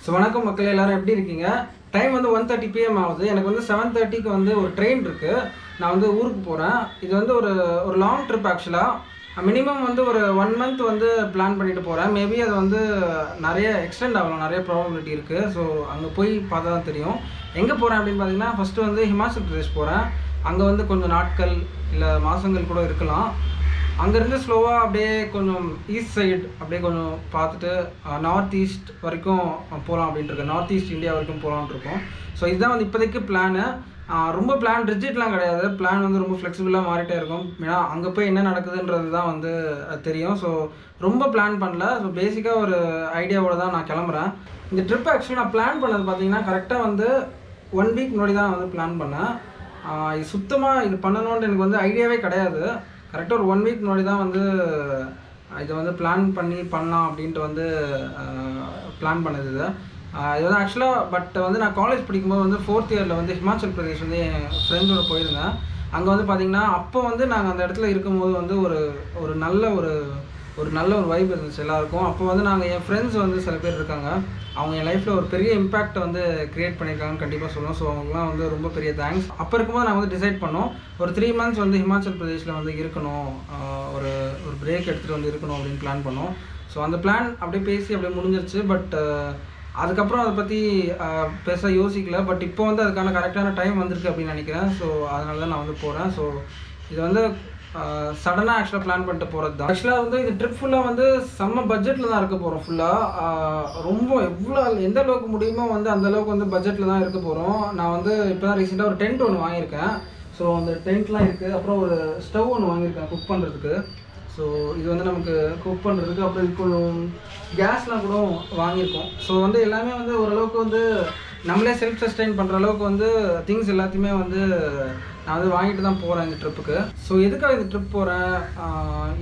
So வணக்கம் மக்கள், எல்லாரும் எப்படி இருக்கீங்க? டைம் வந்து 1:30 PM ஆகுது. எனக்கு வந்து 7:30க்கு வந்து ஒரு ட்ரெயின் இருக்குது. நான் வந்து ஊருக்கு போகிறேன். இது வந்து ஒரு ஒரு லாங் ட்ரிப் ஆக்சுவலாக. மினிமம் வந்து ஒரு 1 மந்த் வந்து பிளான் பண்ணிட்டு போகிறேன். மேபி அது வந்து நிறைய எக்ஸ்டெண்ட் ஆகலாம், நிறைய ப்ராபபிலிட்டி இருக்குது. ஸோ அங்கே போய் பார்த்தா தான் தெரியும். எங்கே போகிறேன் அப்படின்னு பார்த்தீங்கன்னா, ஃபஸ்ட்டு வந்து ஹிமாச்சல் பிரதேஷ் போகிறேன். அங்கே வந்து கொஞ்சம் நாட்கள் இல்லை மாதங்கள் கூட இருக்கலாம். அங்கேருந்து ஸ்லோவாக அப்படியே கொஞ்சம் ஈஸ்ட் சைடு அப்படியே கொஞ்சம் பார்த்துட்டு நார்த் ஈஸ்ட் வரைக்கும் போகலாம் அப்படின்ட்டு இருக்கேன். நார்த் ஈஸ்ட் இந்தியா வரைக்கும் போகலான்ட்டு இருக்கோம். ஸோ இதுதான் வந்து இப்போதைக்கு பிளானு. ரொம்ப பிளான் ரிஜிட்லாம் கிடையாது. பிளான் வந்து ரொம்ப ஃப்ளெக்சிபிளாக மாறிட்டே இருக்கும். ஏன்னா அங்கே போய் என்ன நடக்குதுன்றது தான் வந்து தெரியும். ஸோ ரொம்ப பிளான் பண்ணல. ஸோ பேசிக்காக ஒரு ஐடியாவோட தான் நான் கிளம்புறேன். இந்த ட்ரிப் ஆக்சுவலி நான் பிளான் பண்ணது பார்த்தீங்கன்னா கரெக்டாக வந்து 1 வீக் முன்னாடி தான் வந்து பிளான் பண்ணேன். இது சுத்தமாக இது பண்ணணுன்ட்டு எனக்கு வந்து ஐடியாவே கிடையாது. கரெக்டாக ஒரு 1 வீக் முன்னாடி தான் வந்து இதை வந்து பிளான் பண்ணலாம் அப்படின்ட்டு வந்து பிளான் பண்ணது இது வந்து ஆக்சுவலாக. பட் வந்து நான் காலேஜ் படிக்கும்போது வந்து 4th இயரில் வந்து ஹிமாச்சல் பிரதேஷ் வந்து என் ஃப்ரெண்ட்ஸோடு போயிருந்தேன். அங்கே வந்து பார்த்திங்கன்னா அப்போ வந்து நாங்கள் அந்த இடத்துல இருக்கும்போது வந்து ஒரு நல்ல ஒரு வைப் இருந்துச்சு எல்லாருக்கும். அப்போ வந்து நாங்கள் என் ஃப்ரெண்ட்ஸ் வந்து சில பேர் இருக்காங்க, அவங்க என் லைஃப்பில் ஒரு பெரிய இம்பேக்டை வந்து க்ரியேட் பண்ணியிருக்காங்கன்னு கண்டிப்பாக சொல்லுவோம். ஸோ அவங்களாம் வந்து ரொம்ப பெரிய தேங்க்ஸ். அப்போ இருக்கும்போது நாங்கள் வந்து டிசைட் பண்ணோம், ஒரு 3 months வந்து ஹிமாச்சல் பிரதேஷில் வந்து இருக்கணும், ஒரு பிரேக் எடுத்துகிட்டு வந்து இருக்கணும் அப்படின்னு பிளான் பண்ணோம். ஸோ அந்த பிளான் அப்படியே பேசி அப்படியே முடிஞ்சிருச்சு. பட் அதுக்கப்புறம் அதை பற்றி பெருசாக யோசிக்கல. பட் இப்போ வந்து அதுக்கான கரெக்டான டைம் வந்திருக்கு அப்படின்னு நினைக்கிறேன். ஸோ அதனால தான் நான் வந்து போகிறேன். ஸோ இது வந்து சடனாக ஆக்சுவலாக பிளான் பண்ணிட்டு போகிறது தான். ஆக்சுவலாக வந்து இந்த ட்ரிப் ஃபுல்லாக வந்து செம்ம பட்ஜெட்டில் தான் இருக்க போகிறோம். ஃபுல்லாக ரொம்ப எந்த அளவுக்கு முடியுமோ வந்து அந்தளவுக்கு வந்து பட்ஜெட்டில் தான் இருக்க போகிறோம். நான் வந்து இப்போ தான் ரீசெண்டாக ஒரு டென்ட் ஒன்று வாங்கியிருக்கேன். ஸோ அந்த டென்ட்லாம் இருக்குது. அப்புறம் ஒரு ஸ்டவ் ஒன்று வாங்கியிருக்கேன் குக் பண்ணுறதுக்கு. ஸோ இது வந்து நமக்கு குக் பண்ணுறதுக்கு. அப்புறம் இப்போ கேஸ்லாம் கூட வாங்கியிருக்கோம். ஸோ வந்து எல்லாமே வந்து ஓரளவுக்கு வந்து நம்மளே செல்ஃப் சஸ்டெயின் பண்ணுற அளவுக்கு வந்து திங்ஸ் எல்லாத்தையுமே வந்து நான் வந்து வாங்கிட்டு தான் போகிறேன் இந்த ட்ரிப்புக்கு. ஸோ எதுக்காக இந்த ட்ரிப் போகிறேன்,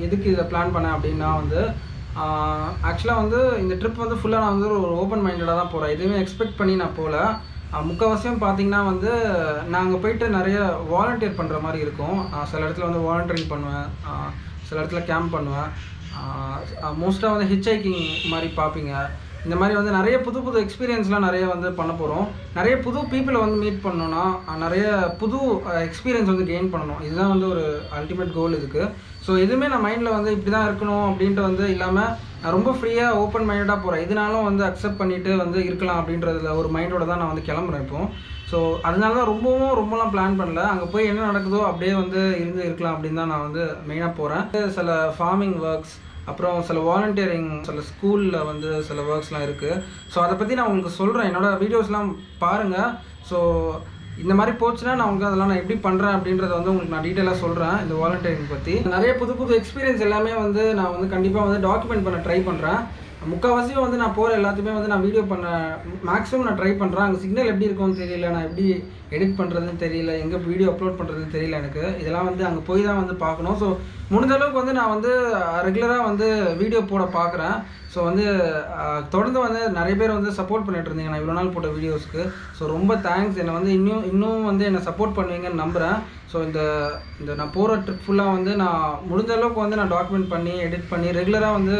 எதுக்கு இதை பிளான் பண்ணேன் அப்படின்னா வந்து ஆக்சுவலாக வந்து இந்த ட்ரிப் வந்து ஃபுல்லாக நான் வந்து ஒரு ஓப்பன் மைண்டடாக தான் போகிறேன். எதுவுமே எக்ஸ்பெக்ட் பண்ணி நான் போகல. முக்கால்வாசியும் பார்த்திங்கன்னா வந்து நாங்கள் போயிட்டு நிறைய வாலண்டியர் பண்ணுற மாதிரி இருக்கும். சில இடத்துல வந்து வாலண்டியரிங் பண்ணுவேன், சில இடத்துல கேம்ப் பண்ணுவேன். மோஸ்ட்டாக வந்து ஹிட்ச்ஹைக்கிங் மாதிரி பார்ப்பீங்க. இந்த மாதிரி வந்து நிறைய புது எக்ஸ்பீரியன்ஸ்லாம் நிறைய வந்து பண்ண போகிறோம். நிறைய புது பீப்புளை வந்து மீட் பண்ணணுன்னா நிறைய புது எக்ஸ்பீரியன்ஸ் வந்து கெயின் பண்ணணும். இதுதான் வந்து ஒரு அல்டிமேட் கோல் இதுக்கு. ஸோ எதுவுமே நான் மைண்டில் வந்து இப்படி தான் இருக்கணும் அப்படின்ட்டு வந்து இல்லாமல் நான் ரொம்ப ஃப்ரீயாக ஓப்பன் மைண்டடாக போகிறேன். இதனாலும் வந்து அக்செப்ட் பண்ணிவிட்டு வந்து இருக்கலாம் அப்படின்றதுல ஒரு மைண்டோட தான் நான் வந்து கிளம்புறேன் இப்போ. ஸோ அதனால தான் ரொம்பலாம் பிளான் பண்ணல. அங்கே போய் என்ன நடக்குதோ அப்படியே வந்து இருக்கலாம் அப்படின்னு தான் நான் வந்து மெயினாக போகிறேன். சில ஃபார்மிங் ஒர்க்ஸ், அப்புறம் சில வாலண்டியரிங், சில ஸ்கூலில் வந்து சில ஒர்க்ஸ்லாம் இருக்குது. ஸோ அதை பற்றி நான் உங்களுக்கு சொல்கிறேன். என்னோடய வீடியோஸ்லாம் பாருங்கள். ஸோ இந்த மாதிரி போச்சுன்னா நான் உங்களுக்கு அதெல்லாம் நான் எப்படி பண்ணுறேன் அப்படின்றத வந்து உங்களுக்கு நான் டீட்டெயிலாக சொல்கிறேன். இந்த வாலண்டியரிங் பற்றி நிறைய புது எக்ஸ்பீரியன்ஸ் எல்லாமே வந்து நான் வந்து கண்டிப்பாக வந்து டாக்குமெண்ட் பண்ண ட்ரை பண்ணுறேன். முக்கால்வாசியும் வந்து நான் போகிற எல்லாத்தையுமே வந்து நான் வீடியோ பண்ண மேக்ஸிமம் நான் ட்ரை பண்ணுறேன். அங்கே சிக்னல் எப்படி இருக்கும்னு தெரியல, நான் எப்படி எடிட் பண்ணுறதுன்னு தெரியல, எங்கே வீடியோ அப்லோட் பண்ணுறதுன்னு தெரியல எனக்கு. இதெல்லாம் வந்து அங்கே போய் தான் வந்து பார்க்கணும். ஸோ முடிஞ்ச அளவுக்கு வந்து நான் வந்து ரெகுலராக வந்து வீடியோ போட பார்க்குறேன். ஸோ வந்து தொடர்ந்து வந்து நிறைய பேர் வந்து சப்போர்ட் பண்ணிட்டு இருந்தீங்க நான் இவ்வளோ நாள் போட்ட வீடியோஸ்க்கு. ஸோ ரொம்ப தேங்க்ஸ். என்னை வந்து இன்னும் வந்து என்னை சப்போர்ட் பண்ணுவீங்கன்னு நம்புகிறேன். ஸோ இந்த நான் போகிற ட்ரிப் ஃபுல்லாக வந்து நான் முடிஞ்ச அளவுக்கு வந்து நான் டாக்குமெண்ட் பண்ணி எடிட் பண்ணி ரெகுலராக வந்து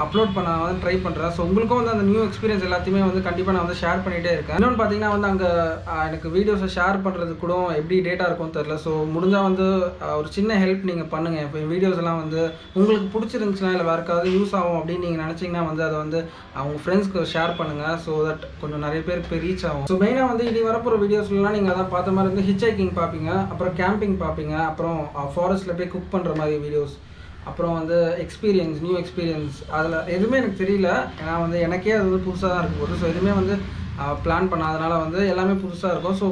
அப்லோட் பண்ண வந்து ட்ரை பண்ணுறேன். ஸோ உங்களுக்கும் வந்து அந்த நியூ எக்ஸ்பீரியன்ஸ் எல்லாத்தையுமே வந்து கண்டிப்பாக நான் வந்து ஷேர் பண்ணிகிட்டே இருக்கேன். இன்னொன்று பார்த்தீங்கன்னா வந்து அங்கே எனக்கு வீடியோஸை ஷேர் பண்ணுறது கூட எப்படி டேட்டா இருக்கும்னு தெரில. ஸோ முடிஞ்சால் வந்து ஒரு சின்ன ஹெல்ப் நீங்கள் பண்ணுங்கள். இப்போ வீடியோஸ் எல்லாம் வந்து உங்களுக்கு பிடிச்சிருந்துச்சுன்னா இல்லை வேறு ஏதாவது யூஸ் ஆகும் அப்படின்னு நீங்கள் நினச்சிங்கன்னா வந்து அதை வந்து அவங்க ஃப்ரெண்ட்ஸ்க்கு ஷேர் பண்ணுங்கள். ஸோ தட் கொஞ்சம் நிறைய பேருக்கு போய் ரீச் ஆகும். ஸோ மெயினாக வந்து இனி வரப்போகிற வீடியோஸ்லாம் நீங்கள் அதான் பார்த்த மாதிரி வந்து ஹிட்ச்ஹைக்கிங் பார்ப்பீங்க, அப்புறம் கேம்பிங் பார்ப்பீங்க, அப்புறம் ஃபாரஸ்ட்டில் போய் குக் பண்ணுற மாதிரி வீடியோஸ், அப்புறம் வந்து நியூ எக்ஸ்பீரியன்ஸ். அதில் எதுவுமே எனக்கு தெரியல. ஏன்னா வந்து எனக்கே அது வந்து புதுசாக தான் இருக்கும் போது. ஸோ எதுவுமே வந்து பிளான் பண்ணாதனால வந்து எல்லாமே புதுசாக இருக்கும். ஸோ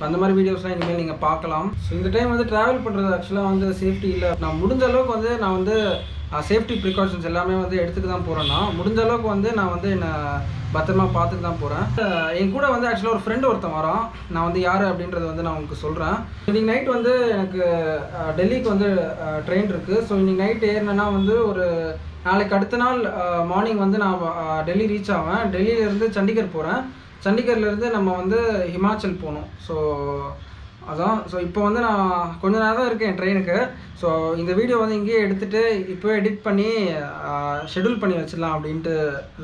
அந்த மாதிரி வீடியோஸ்லாம் இனிமேல் நீங்கள் பார்க்கலாம். ஸோ இந்த டைம் வந்து ட்ராவல் பண்ணுறது ஆக்சுவலாக வந்து சேஃப்டி இல்லை. நான் முடிஞ்ச அளவுக்கு வந்து நான் வந்து சேஃப்டி ப்ரிகாஷன்ஸ் எல்லாமே வந்து எடுத்துக்க தான் போகிறேன்னா முடிஞ்ச அளவுக்கு வந்து நான் வந்து என்னை பத்திரமா பார்த்துட்டு தான் போகிறேன். என் கூட வந்து ஆக்சுவலாக ஒரு ஃப்ரெண்டு ஒருத்தன் வரான். நான் வந்து யார் அப்படின்றத வந்து நான் உங்களுக்கு சொல்கிறேன். இன்றைக்கி நைட் வந்து எனக்கு டெல்லிக்கு வந்து ட்ரெயின் இருக்குது. ஸோ இன்றைக்கி நைட் ஏறினேன்னா வந்து ஒரு நாளைக்கு அடுத்த நாள் மார்னிங் வந்து நான் டெல்லி ரீச் ஆவேன். டெல்லியிலேருந்து சண்டிகர் போகிறேன். சண்டிகர்லேருந்து நம்ம வந்து ஹிமாச்சல் போகணும். ஸோ அதான். ஸோ இப்போ வந்து நான் கொஞ்ச நேரம் தான் இருக்கேன் ட்ரெயினுக்கு. ஸோ இந்த வீடியோ வந்து இங்கேயே எடுத்துகிட்டு இப்போவே எடிட் பண்ணி ஷெடியூல் பண்ணி வச்சிடலாம் அப்படின்ட்டு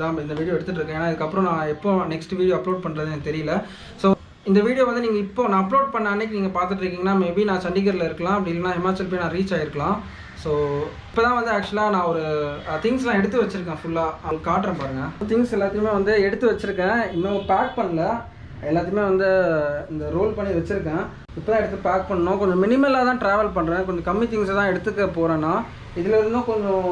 தான் இந்த வீடியோ எடுத்துகிட்டு இருக்கேன். ஏன்னா இதுக்கப்புறம் நான் எப்போ நெக்ஸ்ட் வீடியோ அப்லோட் பண்ணுறது எனக்கு தெரியல. ஸோ இந்த வீடியோ வந்து நீங்கள் இப்போ நான் அப்லோட் பண்ண அன்னைக்கு நீங்கள் பார்த்துட்டு இருக்கீங்கன்னா மேபி நான் சண்டிகரில் இருக்கலாம், அப்படி இல்லைனா ஹிமாச்சல் போய் நான் ரீச் ஆகிருக்கலாம். ஸோ இப்போ தான் வந்து ஆக்சுவலாக நான் ஒரு திங்ஸ்லாம் எடுத்து வச்சுருக்கேன் ஃபுல்லாக. அவங்களுக்கு காட்டுறேன் பாருங்கள். திங்ஸ் எல்லாத்தையுமே வந்து எடுத்து வச்சுருக்கேன், இன்னும் பேக் பண்ணல. எல்லாத்தையுமே வந்து இந்த ரோல் பண்ணி வச்சுருக்கேன். இப்போ தான் எடுத்து பேக் பண்ணணும். கொஞ்சம் மினிமலாக தான் ட்ராவல் பண்ணுறேன், கொஞ்சம் கம்மி திங்ஸை தான் எடுத்துக்க போகிறேன்னா. இதில் இருந்தும் கொஞ்சம்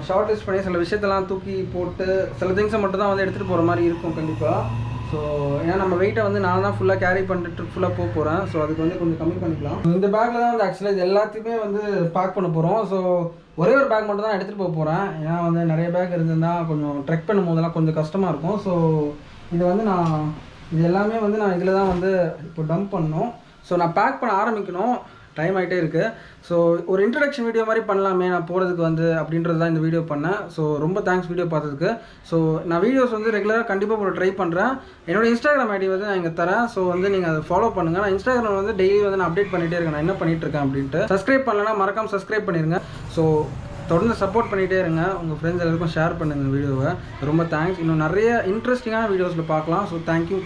ஷார்டேஜ் பண்ணி சில விஷயத்தெல்லாம் தூக்கி போட்டு சில திங்ஸை மட்டும் தான் வந்து எடுத்துகிட்டு போகிற மாதிரி இருக்கும் கண்டிப்பாக. ஸோ ஏன்னா நம்ம வெயிட்டை வந்து நான் தான் ஃபுல்லாக கேரி பண்ணிட்டு ஃபுல்லாக போகிறேன். ஸோ அதுக்கு வந்து கொஞ்சம் கம்மி பண்ணிக்கலாம். இந்த பேக்கில் தான் வந்து ஆக்சுவலாக இது எல்லாத்தையுமே வந்து பேக் பண்ண போகிறோம். ஸோ ஒரே ஒரு பேக் மட்டும் தான் எடுத்துகிட்டு போகிறேன். ஏன்னா வந்து நிறைய பேக் இருந்திருந்தால் கொஞ்சம் ட்ரெக் பண்ணும் போதெல்லாம் கொஞ்சம் கஷ்டமாக இருக்கும். ஸோ இது வந்து இது எல்லாமே வந்து நான் இதில் தான் வந்து இப்போ டம்ப் பண்ணணும். ஸோ நான் பேக் பண்ண ஆரம்பிக்கணும், டைம் ஆகிட்டே இருக்குது. ஸோ ஒரு இன்ட்ரடக்ஷன் வீடியோ மாதிரி பண்ணலாமே நான் போகிறதுக்கு வந்து அப்படின்றது தான் இந்த வீடியோ பண்ணேன். ஸோ ரொம்ப தேங்க்ஸ் வீடியோ பார்த்ததுக்கு. ஸோ நான் வீடியோஸ் வந்து ரெகுலராக கண்டிப்பாக போட ட்ரை பண்ணுறேன். என்னோட இன்ஸ்டாகிராம் ஐடி வந்து நான் இங்கே தரேன். ஸோ வந்து நீங்கள் அதை ஃபாலோ பண்ணுங்கள். நான் இன்ஸ்டாகிராம் வந்து டெய்லி வந்து நான் அப்டேட் பண்ணிகிட்டே இருக்கேன், நான் என்ன பண்ணிகிட்டு இருக்கேன் அப்படின்ட்டு. சப்ஸ்கிரைப் பண்ணலன்னா மறக்காமல் சப்ஸ்கிரைப் பண்ணிடுங்க. ஸோ தொடர்ந்து சப்போர்ட் பண்ணிகிட்டே இருங்க, உங்கள் ஃப்ரெண்ட்ஸ் எல்லாருக்கும் ஷேர் பண்ணுங்கள் வீடியோவை. ரொம்ப தேங்க்ஸ். இன்னும் நிறைய இன்ட்ரெஸ்டிங்கான வீடியோஸில் பார்க்கலாம். So thank you.